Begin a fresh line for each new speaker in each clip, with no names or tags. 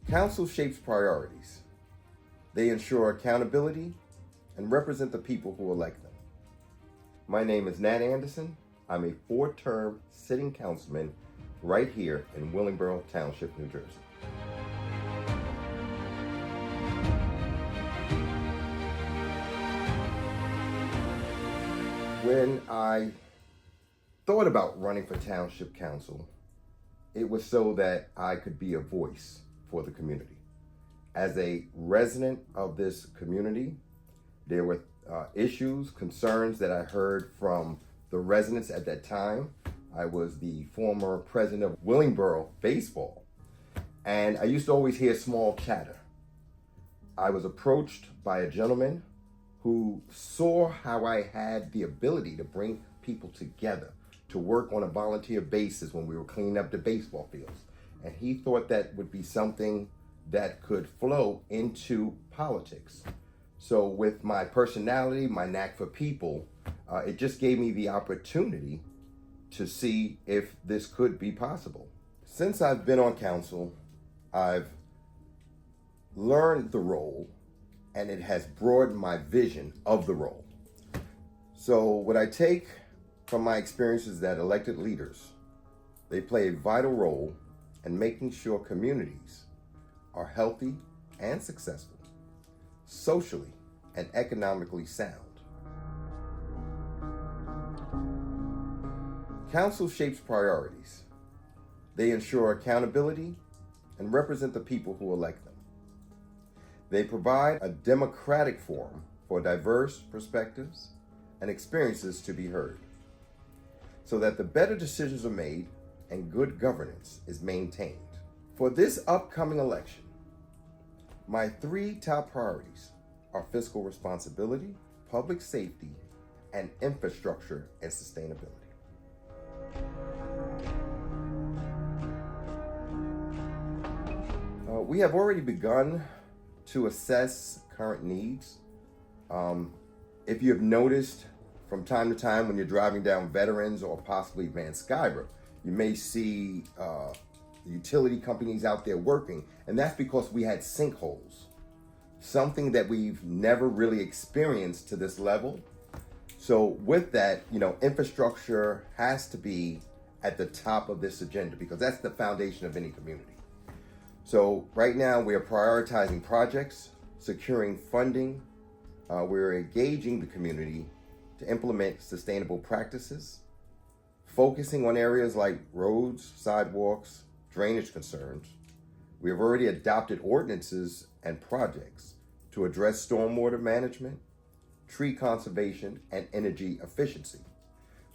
Council shapes priorities. They ensure accountability and represent the people who elect them. My name is Nat Anderson. I'm a 4-term sitting councilman right here in Willingboro Township, New Jersey. When I thought about running for township council, it was so that I could be a voice for the community. As a resident of this community, there were issues, concerns that I heard from the residents at that time. I was the former president of Willingboro Baseball, and I used to always hear small chatter. I was approached by a gentleman who saw how I had the ability to bring people together to work on a volunteer basis when we were cleaning up the baseball fields. And he thought that would be something that could flow into politics. So with my personality, my knack for people, it just gave me the opportunity to see if this could be possible. Since I've been on council, I've learned the role, and it has broadened my vision of the role. So what I take from my experiences is that elected leaders, they play a vital role in making sure communities are healthy and successful, socially and economically sound. Council shapes priorities. They ensure accountability and represent the people who elect them. They provide a democratic forum for diverse perspectives and experiences to be heard, so that the better decisions are made and good governance is maintained. For this upcoming election, my 3 top priorities are fiscal responsibility, public safety, and infrastructure and sustainability. We have already begun to assess current needs. If you have noticed from time to time when you're driving down Veterans or possibly Van Skyver, you may see utility companies out there working, and that's because we had sinkholes, something that we've never really experienced to this level. So with that, infrastructure has to be at the top of this agenda because that's the foundation of any community. So right now we are prioritizing projects, securing funding. We're engaging the community to implement sustainable practices, focusing on areas like roads, sidewalks, drainage concerns. We have already adopted ordinances and projects to address stormwater management, tree conservation, and energy efficiency.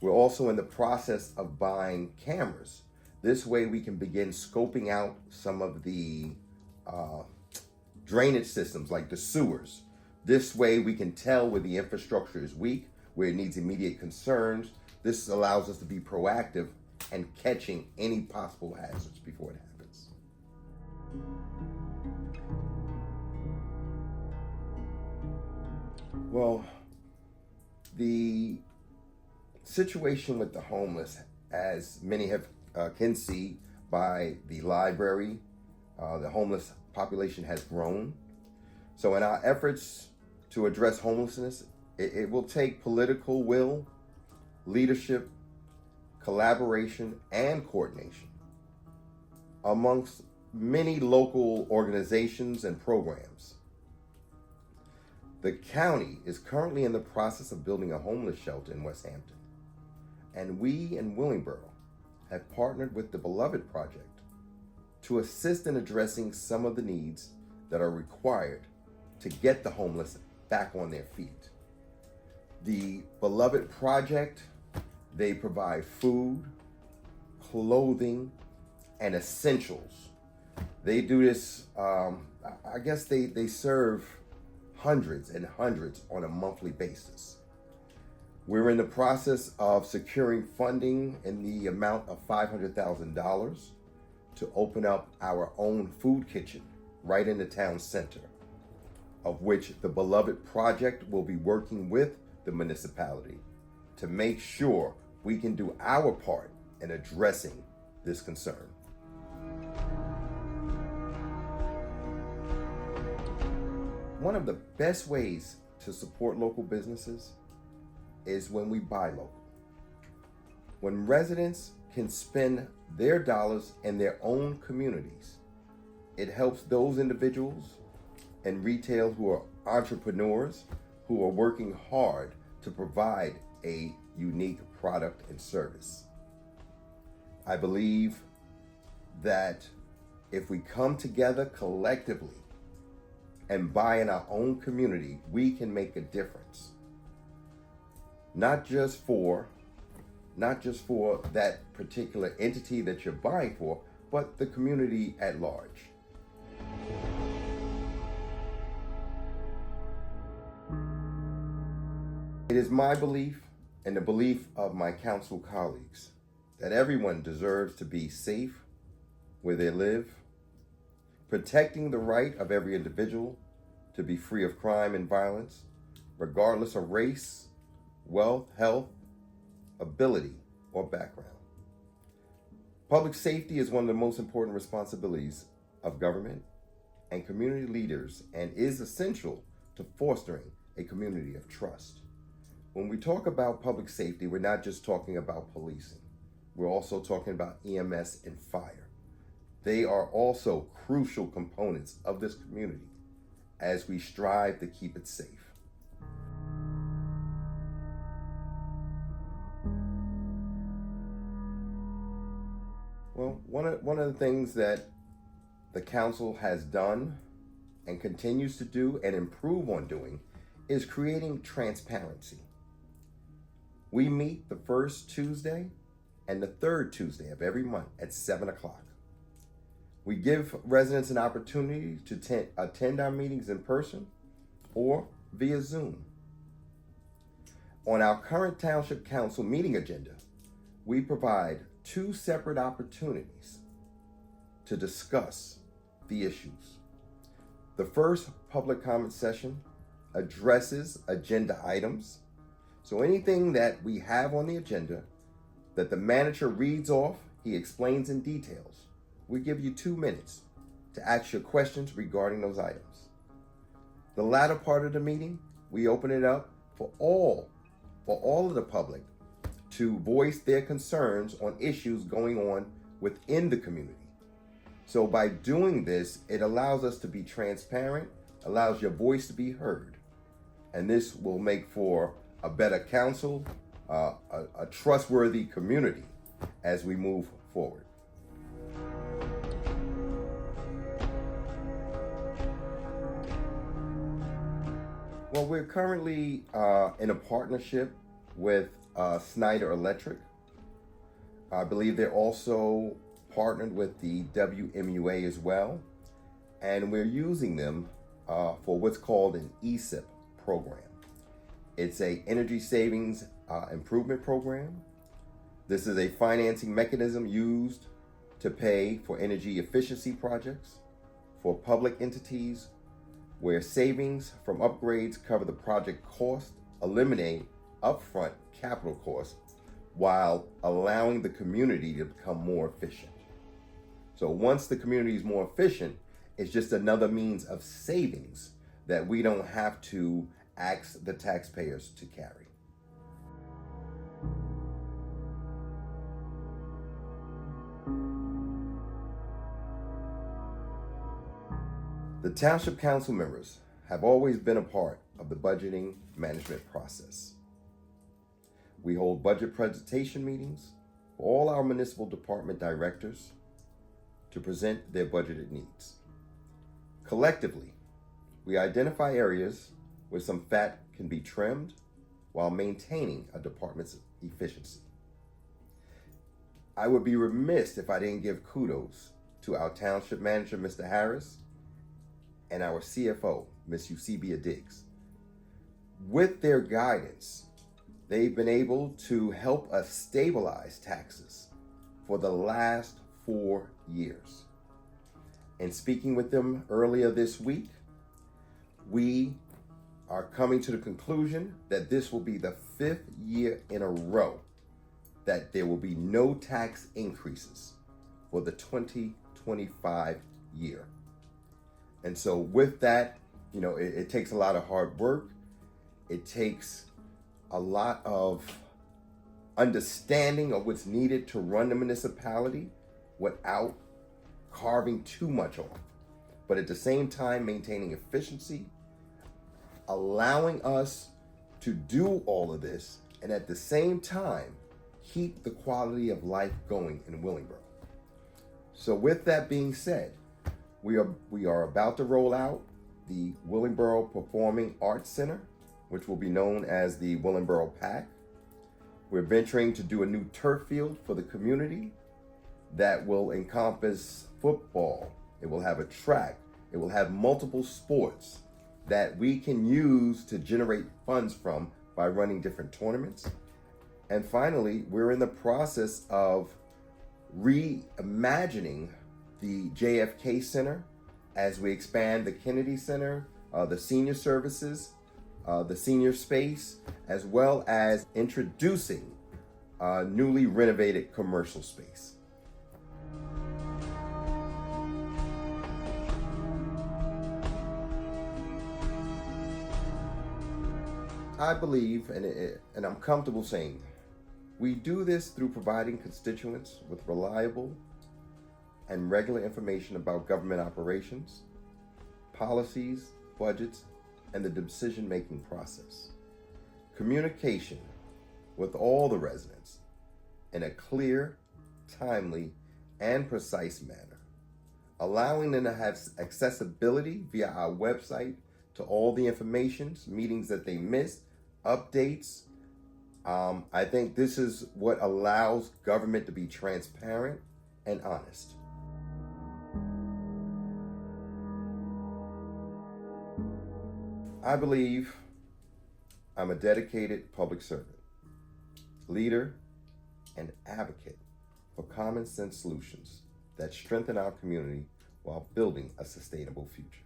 We're also in the process of buying cameras. This way we can begin scoping out some of the drainage systems like the sewers. This way we can tell where the infrastructure is weak, where it needs immediate concerns. This allows us to be proactive and catching any possible hazards before it happens. Well, the situation with the homeless, as many have can see by the library, the homeless population has grown. So in our efforts to address homelessness, it will take political will, leadership, collaboration, and coordination amongst many local organizations and programs. The county is currently in the process of building a homeless shelter in West Hampton, and we in Willingboro have partnered with the Beloved Project to assist in addressing some of the needs that are required to get the homeless back on their feet. The Beloved Project, they provide food, clothing, and essentials. They do this, I guess they serve hundreds and hundreds on a monthly basis. We're in the process of securing funding in the amount of $500,000 to open up our own food kitchen right in the town center, of which the Beloved Project will be working with the municipality to make sure we can do our part in addressing this concern. one of the best ways to support local businesses is when we buy local. When residents can spend their dollars in their own communities, it helps those individuals and retail who are entrepreneurs who are working hard to provide a unique product and service. I believe that if we come together collectively and buy in our own community, we can make a difference. Not just for that particular entity that you're buying for, but the community at large. It is my belief and the belief of my council colleagues that everyone deserves to be safe where they live, protecting the right of every individual to be free of crime and violence, regardless of race, wealth, health, ability, or background. Public safety is one of the most important responsibilities of government and community leaders and is essential to fostering a community of trust. When we talk about public safety, we're not just talking about policing. We're also talking about EMS and fire. They are also crucial components of this community as we strive to keep it safe. Well, one of the things that the council has done and continues to do and improve on doing is creating transparency. We meet the first Tuesday and the third Tuesday of every month at 7 o'clock. We give residents an opportunity to attend our meetings in person or via Zoom. On our current Township Council meeting agenda, we provide 2 separate opportunities to discuss the issues. The first public comment session addresses agenda items. So anything that we have on the agenda that the manager reads off, he explains in details. We give you 2 minutes to ask your questions regarding those items. The latter part of the meeting, we open it up for all of the public to voice their concerns on issues going on within the community. So by doing this, it allows us to be transparent, allows your voice to be heard. And this will make for a better council, a trustworthy community as we move forward. Well, we're currently in a partnership with Snyder Electric. I believe they're also partnered with the WMUA as well. And we're using them for what's called an ESIP program. It's a energy savings improvement program. This is a financing mechanism used to pay for energy efficiency projects for public entities where savings from upgrades cover the project cost, eliminate upfront capital costs while allowing the community to become more efficient. So once the community is more efficient, it's just another means of savings that we don't have to ask the taxpayers to carry. The Township Council members have always been a part of the budgeting management process. We hold budget presentation meetings for all our municipal department directors to present their budgeted needs. Collectively, we identify areas where some fat can be trimmed while maintaining a department's efficiency. I would be remiss if I didn't give kudos to our township manager, Mr. Harris, and our CFO, Ms. Eusebia Diggs. With their guidance, they've been able to help us stabilize taxes for the last 4 years. And speaking with them earlier this week, we are coming to the conclusion that this will be the 5th year in a row that there will be no tax increases for the 2025 year. And so with that, It takes a lot of hard work. It takes a lot of understanding of what's needed to run the municipality without carving too much off. But at the same time, maintaining efficiency, allowing us to do all of this, and at the same time, keep the quality of life going in Willingboro. So with that being said, we are about to roll out the Willingboro Performing Arts Center, which will be known as the Willingboro PAC. We're venturing to do a new turf field for the community that will encompass football. It will have a track. It will have multiple sports that we can use to generate funds from by running different tournaments. And finally, we're in the process of reimagining the JFK Center as we expand the Kennedy Center, the senior services, the senior space, as well as introducing newly renovated commercial space. I believe, and I'm comfortable saying, we do this through providing constituents with reliable and regular information about government operations, policies, budgets, and the decision-making process. Communication with all the residents in a clear, timely, and precise manner, allowing them to have accessibility via our website to all the information, meetings that they missed, updates. I think this is what allows government to be transparent and honest. I believe I'm a dedicated public servant, leader, and advocate for common sense solutions that strengthen our community while building a sustainable future.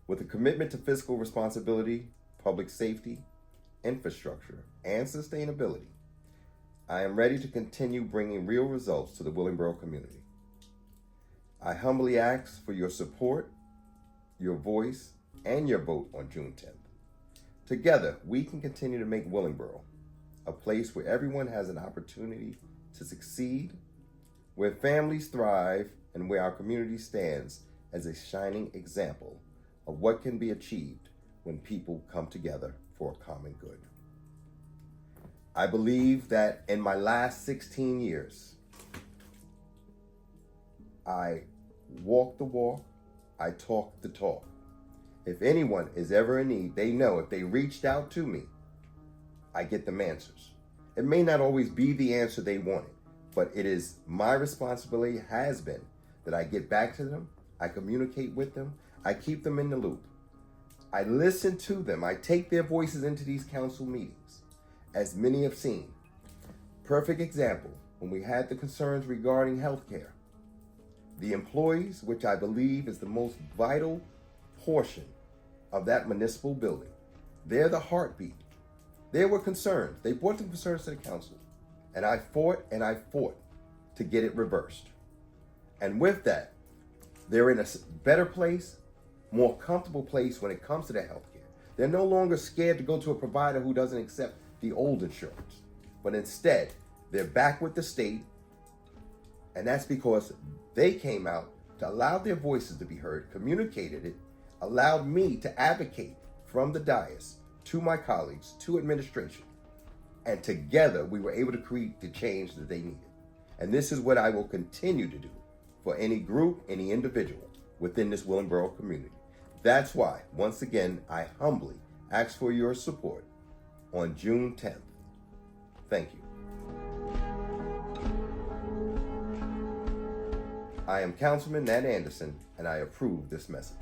With a commitment to fiscal responsibility, public safety, infrastructure, and sustainability, I am ready to continue bringing real results to the Willingboro community. I humbly ask for your support, your voice, and your vote on June 10th. Together, we can continue to make Willingboro a place where everyone has an opportunity to succeed, where families thrive, and where our community stands as a shining example of what can be achieved when people come together for a common good. I believe that in my last 16 years, I walk the walk, I talk the talk. If anyone is ever in need, they know if they reached out to me, I get them answers. It may not always be the answer they wanted, but it is my responsibility, has been, that I get back to them, I communicate with them, I keep them in the loop. I listen to them, I take their voices into these council meetings, as many have seen. Perfect example, when we had the concerns regarding healthcare. The employees, which I believe is the most vital portion of that municipal building, they're the heartbeat. There were concerns. They brought the concerns to the council. And I fought to get it reversed. And with that, they're in a better place, more comfortable place when it comes to their health care. They're no longer scared to go to a provider who doesn't accept the old insurance. But instead, they're back with the state. And that's because they came out to allow their voices to be heard, communicated it, allowed me to advocate from the dais to my colleagues, to administration. And together, we were able to create the change that they needed. And this is what I will continue to do for any group, any individual within this Willingboro community. That's why, once again, I humbly ask for your support on June 10th. Thank you. I am Councilman Nat Anderson, and I approve this message.